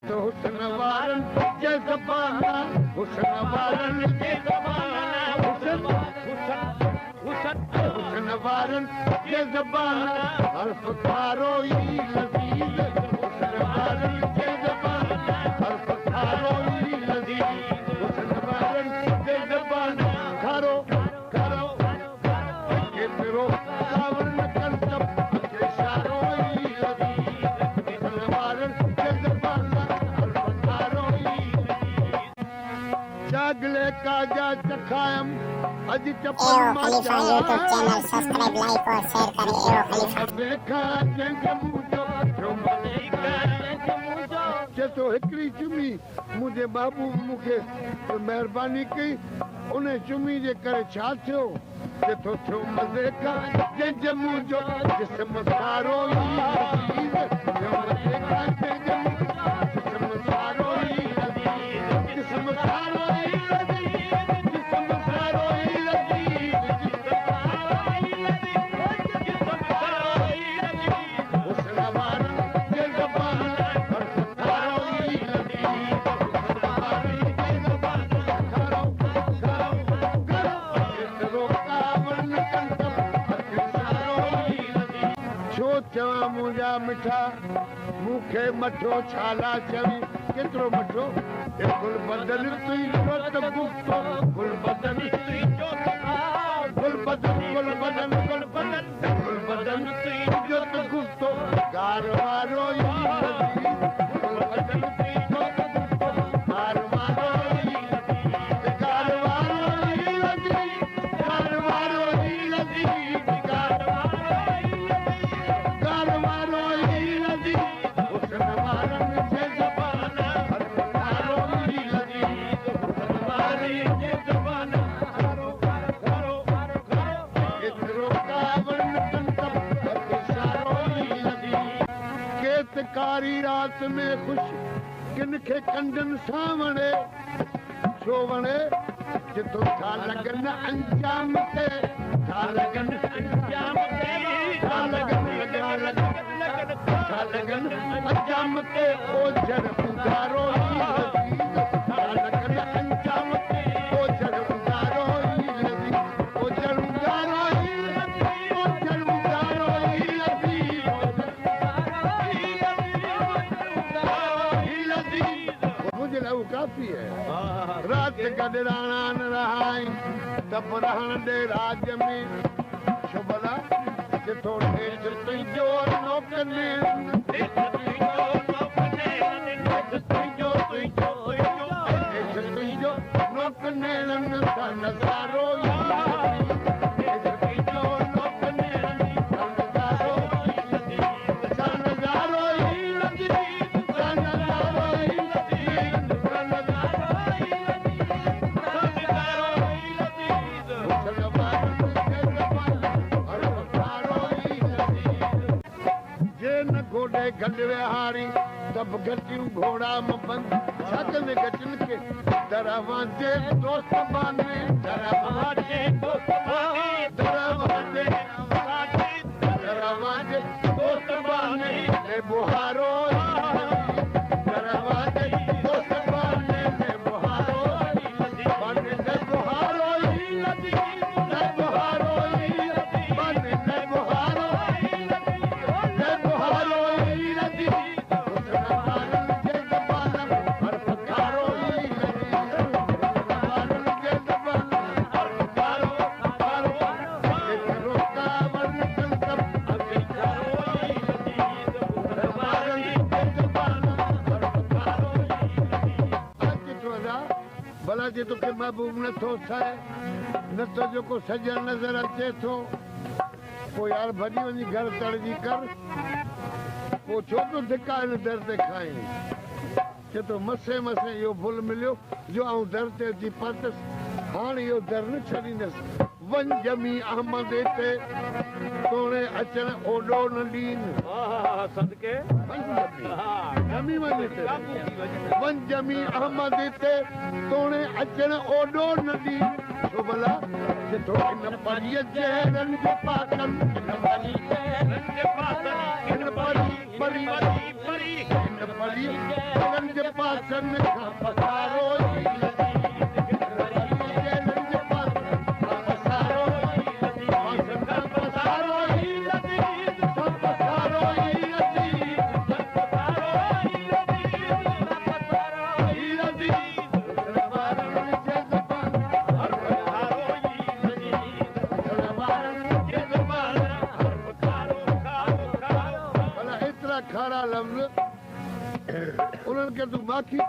तो हुस्न वारन जे ज़बाना हुस्न वारन जे ज़बाना हुस्न वारन जे ज़बाना हर्फ खारो ई लज़ीज़ हुस्न वारन जे ज़बाना हर्फ खारो ई लज़ीज़ हुस्न वारन जे ज़बाना खारो खारो केतिरो कावर न कर सब इशारो ई लज़ीज़ हुस्न वारन जे ज़बाना जागले काजा चखायम अज चपल खलीफा यूट्यूब चैनल सब्सक्राइब लाइक और शेयर करें। खलीफा देखा जंग मुझो तो हिकड़ी चुमी मुझे बाबू मुखे मेहरबानी कई उन चुमी जे करे छा थियो जे तो थियो मज़े का जंग मुझो जिस्म सारो ई चवा मुझा मिठा मुखे मठो छाला चवी केतरो मठो गुल बदन तुई जोत गुप्तो गुल बदन तुई जोत गुल बदन गुल बदन गुल बदन गुल बदन तुई जोत गुप्तो गार वारो ई गुल बदन तुई जोत गुप्तो गार वारो ई गार वारो ई गार वारो ई गार कारी रात में खुश किनखे कंडन सावणे छो वणे जितो था लगन अंजाम ते था लगन अंजाम ते था लगन अंजाम ते ओ जर उधारो था लगन अंजाम ते ओ जर उधारो ओ जर उधारो काफी है रात गडराना न रहाई तब रहन दे राज में शुभला जितो देश तुझो नौकने देश तुझो नौकने नज़ारो गंडवे हारी तब गटियूं घोड़ा मबंद छत में गटिन के दरवाजे दोस्त बाने दरवाजे दोस्त बाने दरवाजे दोस्त बाने ले बुहारो दरवाजे दोस्त बाने ले बुहारो बाने ले बुहारो ले बुहारो बाने ले बुहारो भला जे तोखे महबूब नथो ठाहे न त जेको सजण नज़र अचे थो पोइ यार भॼी वञी घर तड़जी कर पोइ छो तो धिका हिन दर ते खाई चए थो मसे मसे इहो भुल मिलियो जो आऊं दर ते अची पहुतसि हाणे इहो दर न छॾींदसि वन जमी अहमद ते तोड़े अचण ओॾो न ॾीन सदके जमी वञे वन जमी अहमद ते तोड़े अचण ओॾो न ॾीन छो भला जितो इन परीअ जहरन जे पातन इन परी जहरन जे पातन इन परी परी परी त पढ़ी हिननि जे पासनि खां पसारो ई खारा लफ्ज़ उन्हनि खे तूं माखी